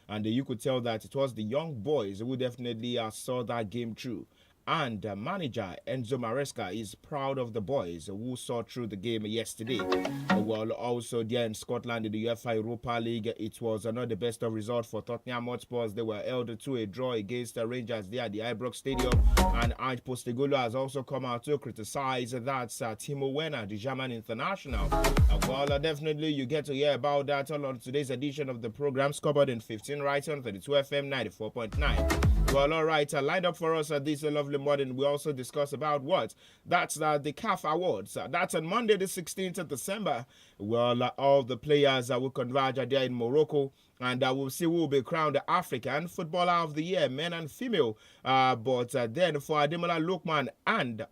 And you could tell that it was the young boys who definitely saw that game through. And manager Enzo Maresca is proud of the boys who saw through the game yesterday. Well, also there in Scotland in the UEFA Europa League, it was not the best of results for Tottenham Hotspurs. They were held to a draw against the Rangers there at the Ibrox Stadium. And Ange Postecoglou has also come out to criticize that Timo Werner, the German international. Well, definitely you get to hear about that all on today's edition of the program, Scoreboard in 15 right on 32 FM 94.9. Well, all right, lined up for us this lovely morning. We also discuss about what? That's the 𝐃𝐈𝐒 Awards. That's on Monday, the 16th of December. Well, all the players will converge there in Morocco. And we'll see who will be crowned the African Footballer of the Year, men and female. But then for Ademola Lookman and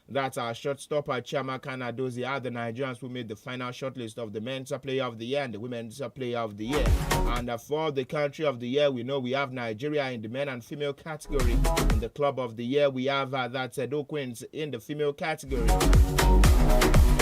that's our shortstopper, Chiamaka Nnadozie, are the Nigerians who made the final shortlist of the Men's Player of the Year and the Women's Player of the Year. And for the Country of the Year, we know we have Nigeria in the men and female category. In the Club of the Year, we have that's Edo Queens in the female category.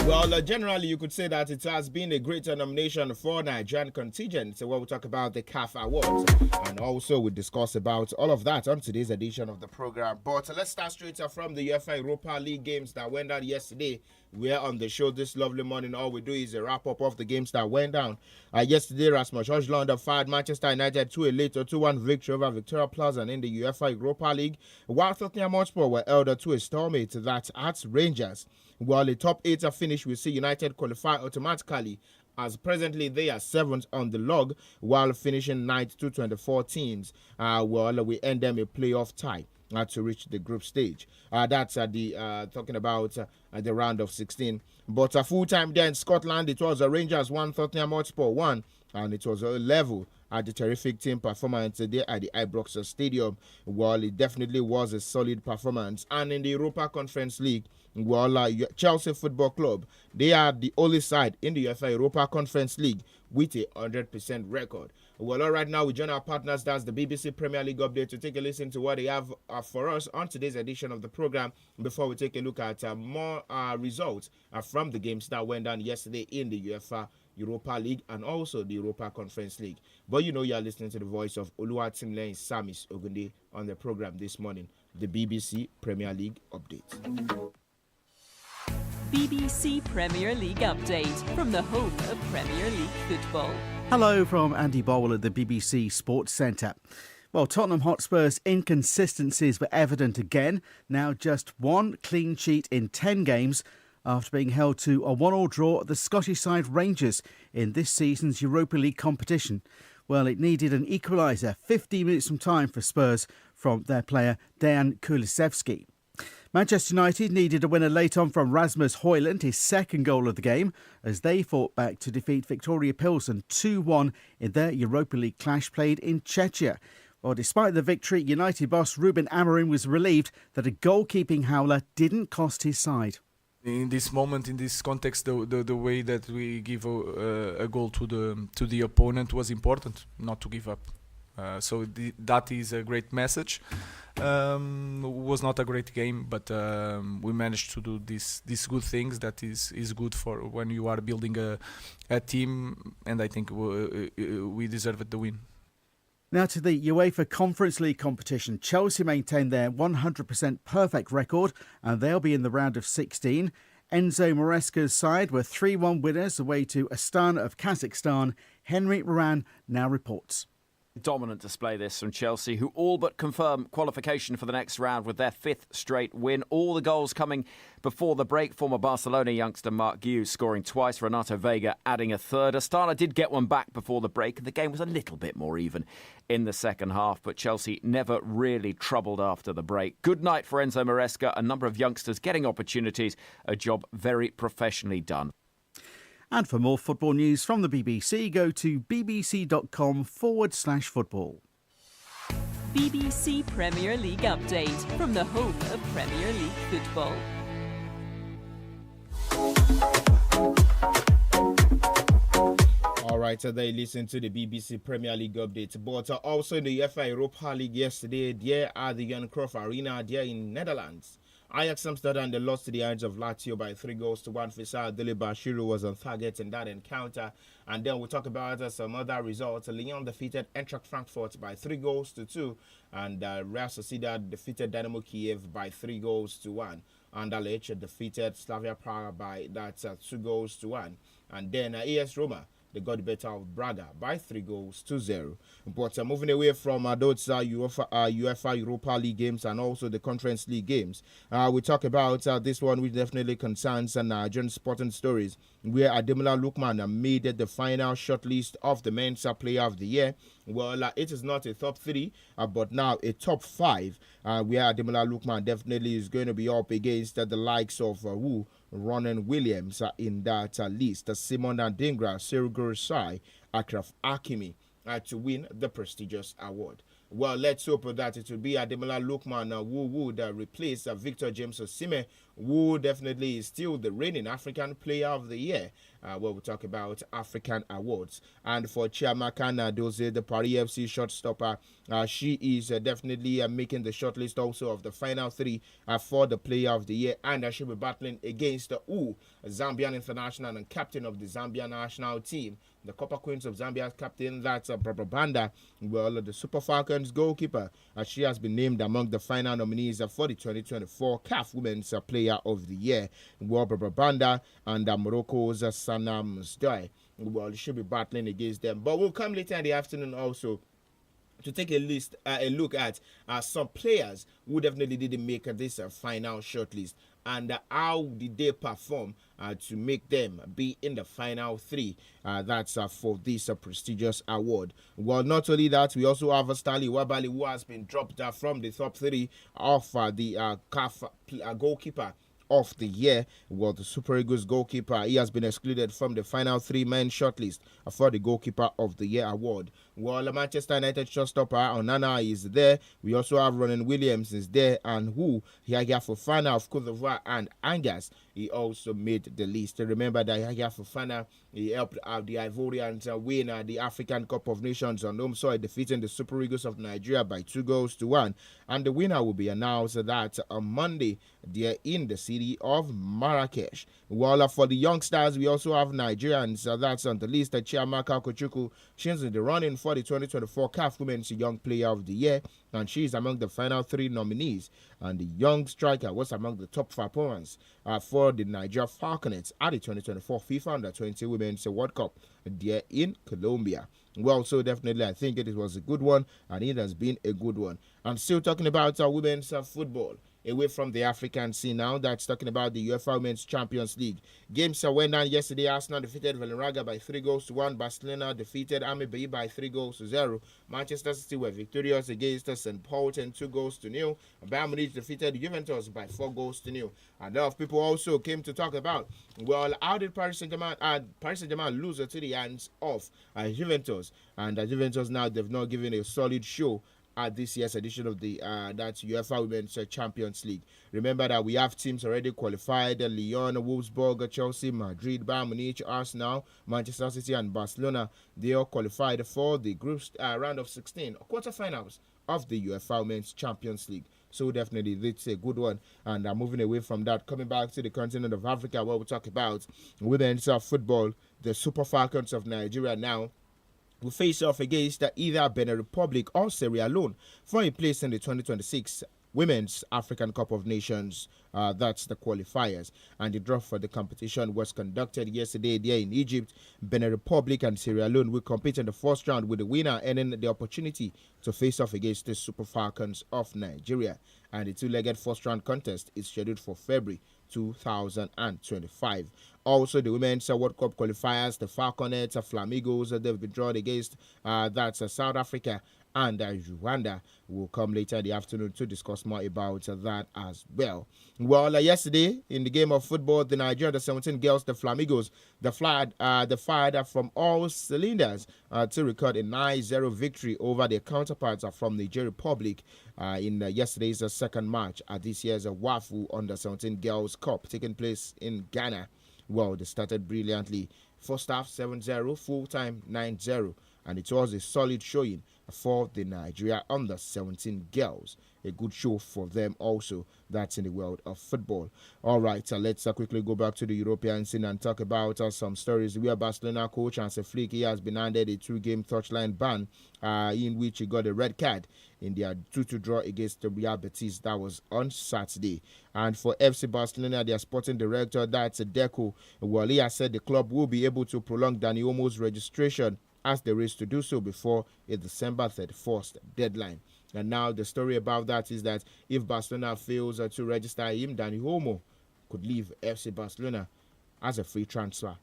Well, generally, you could say that it has been a great nomination for Nigerian contingent. So we'll talk about the 𝐃𝐈𝐒 Awards. And also we discuss about all of that on today's edition of the program. But let's start straight from the UEFA Europa League games that went down yesterday. We're on the show this lovely morning. All we do is a wrap-up of the games that went down. Yesterday, Rasmus Højlund fired Manchester United to a late 2-1 victory over Victoria Pleasant in the UEFA Europa League, while Tottenham Hotspur were held to a stalemate that at Rangers. While the top 8 finish, we see United qualify automatically, as presently they are 7th on the log, while finishing 9th to 24 teams. Well, we end them a playoff tie to reach the group stage. That's talking about the round of 16. But a full-time there in Scotland, it was Rangers 1, Tottenham Hotspur 1, and it was a level at the terrific team performance there at the Ibrox Stadium. Well, it definitely was a solid performance. And in the Europa Conference League, well, Chelsea Football Club, they are the only side in the UEFA Europa Conference League with a 100% record. Well, all right, now we join our partners. That's the BBC Premier League update to take a listen to what they have for us on today's edition of the program before we take a look at more results from the games that went down yesterday in the UEFA Europa League and also the Europa Conference League. But you know you're listening to the voice of Oluwatimilẹ́yìn SAMIES Ogunde on the program this morning, the BBC Premier League update. BBC Premier League update from the home of Premier League football. Hello from Andy Bowell at the BBC Sports Centre. Well, Tottenham Hotspur's inconsistencies were evident again. Now just one clean sheet in 10 games after being held to a 1-1 draw at the Scottish side Rangers in this season's Europa League competition. Well, it needed an equaliser, 15 minutes from time for Spurs from their player Dejan Kulusevski. Manchester United needed a winner late on from Rasmus Højlund, his second goal of the game, as they fought back to defeat Victoria Pilsen 2-1 in their Europa League clash played in Czechia. Well, despite the victory, United boss Ruben Amorim was relieved that a goalkeeping howler didn't cost his side. In this moment, in this context, the way that we give a goal to the opponent was important, not to give up. So that is a great message. Was not a great game, but we managed to do these good things that is good for when you are building a team, and I think we deserved the win. Now to the UEFA Conference League competition. Chelsea maintain their 100% perfect record and they'll be in the round of 16. Enzo Maresca's side were 3-1 winners away to Astana of Kazakhstan. Henry Moran now reports. Dominant display this from Chelsea, who all but confirm qualification for the next round with their 5th straight win. All the goals coming before the break. Former Barcelona youngster Marc Guiu scoring twice, Renato Vega adding a third. Astana did get one back before the break. The game was a little bit more even in the second half, but Chelsea never really troubled after the break. Good night for Enzo Maresca. A number of youngsters getting opportunities. A job very professionally done. And for more football news from the BBC, go to bbc.com/football. BBC Premier League update from the home of Premier League football. All right, so they listen to the BBC Premier League update. But also in the UEFA Europa League yesterday, there at the Johan Cruyff Arena there in Netherlands. Ajax Amsterdam, they lost to the hands of Lazio by 3-1. Faisal Dele Bashiru was on target in that encounter. And then we'll talk about some other results. Lyon defeated Eintracht Frankfurt by 3-2. And Real Sociedad defeated Dynamo Kiev by 3-1. Anderlecht defeated Slavia Prague by 2-1. And then AS Roma, they got the better of Braga by 3-0. But moving away from those UEFA Europa League games and also the Conference League games, we talk about this one, which definitely concerns Nigerian sporting stories, where Ademola Lookman made the final shortlist of the Men's Player of the Year. Well, it is not a top 3, but now a top 5, where Ademola Lookman definitely is going to be up against the likes of Ronan Williams in that list, Simon Adingra, Sergio Sai, Akraf Hakimi, to win the prestigious award. Well, let's hope that it will be Ademola Lookman who would replace Victor James Osimhen, who definitely is still the reigning African Player of the Year. We'll talk about African awards. And for Chiamaka Nnadozie, the Paris FC shortstopper, she is definitely making the shortlist also of the final 3 for the Player of the Year, and she'll be battling against Zambian international and captain of the Zambian national team, the Copper Queens of Zambia's captain, that's Barbara Banda. Well, the Super Falcons goalkeeper, she has been named among the final nominees for the 2024 CAF Women's Player of the Year. Well, Barbara Banda and Morocco's Sanam Msdoi, well, she'll be battling against them. But we'll come later in the afternoon also to take a look at some players who definitely didn't make this final shortlist, and how did they perform to make them be in the final 3. That's for this prestigious award. Well, not only that, we also have Stanley Wabali, who has been dropped from the top 3 of the CAF goalkeeper of the year. Well, the Super Eagles goalkeeper, he has been excluded from the final 3-man shortlist for the Goalkeeper of the Year award. Well, the Manchester United shortstopper Onana is there. We also have Ronan Williams is there, and Yahya Fofana of Cote d'Ivoire and Angers, he also made the list. Remember that Yahya Fofana, he helped out the Ivorians win the African Cup of Nations on home soil, defeating the Super Eagles of Nigeria by 2-1. And the winner will be announced that on Monday there in the city of Marrakesh. Well, for the youngsters, we also have Nigerians. That's on the list. Chiamaka Kochukwu, she's in the running for the 2024 CAF Women's Young Player of the Year, and she is among the final 3 nominees. And the young striker was among the top performers for the Nigeria Falconets at the 2024 FIFA Under-20 Women's World Cup there in Colombia. Well, so definitely I think it was a good one, and it has been a good one. I'm still talking about women's football. Away from the African scene now, that's talking about the UEFA Women's Champions League. Games went down yesterday. Arsenal defeated Villarreal by 3-1. Barcelona defeated Amibe by 3-0. Manchester City were victorious against St. Paul 2-0. Bayern Munich defeated Juventus by 4-0. And a lot of people also came to talk about, well, how did Paris Saint-Germain lose to the hands of Juventus? And Juventus now, they've not given a solid show at this year's edition of the that's UEFA Women's Champions League. Remember that we have teams already qualified: Lyon, Wolfsburg, Chelsea, Madrid, Bayern Munich, Arsenal, Manchester City, and Barcelona. They all qualified for the groups round of 16 quarterfinals of the UEFA Women's Champions League. So definitely it's a good one. And moving away from that, coming back to the continent of Africa, where we talk about women's football, the Super Falcons of Nigeria now will face off against either Benin Republic or Sierra Leone for a place in the 2026 Women's African Cup of Nations. That's the qualifiers. And the draw for the competition was conducted yesterday there in Egypt. Benin Republic and Sierra Leone will compete in the first round, with the winner earning the opportunity to face off against the Super Falcons of Nigeria. And the two-legged first-round contest is scheduled for February 2025. Also, the Women's World Cup qualifiers, the Falconets, Flamingos, they've been drawn against that's South Africa and Rwanda. Will come later in the afternoon to discuss more about that as well. Well, yesterday in the game of football, the Nigeria 17 girls, the Flamingos, they fired from all cylinders to record a 9-0 victory over their counterparts from Niger Republic in yesterday's second match at this year's WAFU Under-17 Girls Cup taking place in Ghana. Well, they started brilliantly. First half 7-0, full time 9-0, and it was a solid showing for the Nigeria under-17 girls. A good show for them also. That's in the world of football. All right, let's quickly go back to the European scene and talk about some stories where Barcelona coach Hansi Flick has been handed a 2-game touchline ban in which he got a red card in their 2-2 draw against the Real Betis. That was on Saturday. And for FC Barcelona, their sporting director, that's Deco, well, he has said the club will be able to prolong Dani Olmo's registration as they race to do so before a December 31st deadline. And now the story about that is that if Barcelona fails to register him, Dani Olmo could leave FC Barcelona as a free transfer.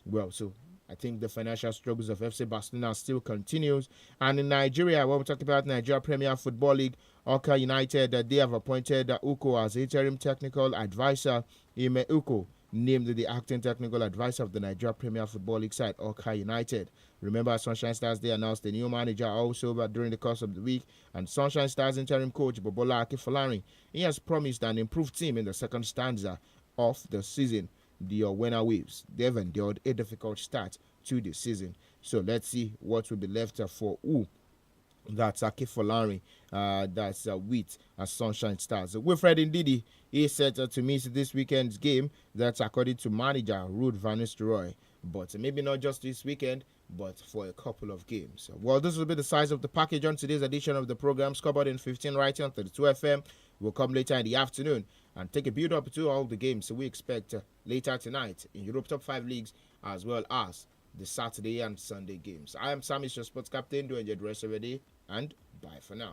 Well, so I think the financial struggles of FC Barcelona still continues. And in Nigeria, when we talk about Nigeria Premier Football League, Awka United, they have appointed Uko as interim technical advisor. Ime Uko named the acting technical advisor of the Nigeria Premier Football League side, Awka United. Remember, Sunshine Stars, they announced a new manager also during the course of the week. And Sunshine Stars interim coach, Bobola Akifalari, he has promised an improved team in the second stanza of the season. The Owena Waves, they've endured a difficult start to the season. So let's see what will be left for that's Akifalari, that's with Sunshine Stars. Wilfred Ndidi is set to miss this weekend's game. That's according to manager Ruud van Nistelrooy. But maybe not just this weekend, but for a couple of games. Well, this will be the size of the package on today's edition of the program. Scoreboard in 15 right here on 32 FM. We'll come later in the afternoon and take a build up to all the games we expect later tonight in Europe Top 5 leagues, as well as the Saturday and Sunday games. I am SAMIES, your sports captain. Do enjoy the rest of the day, and bye for now.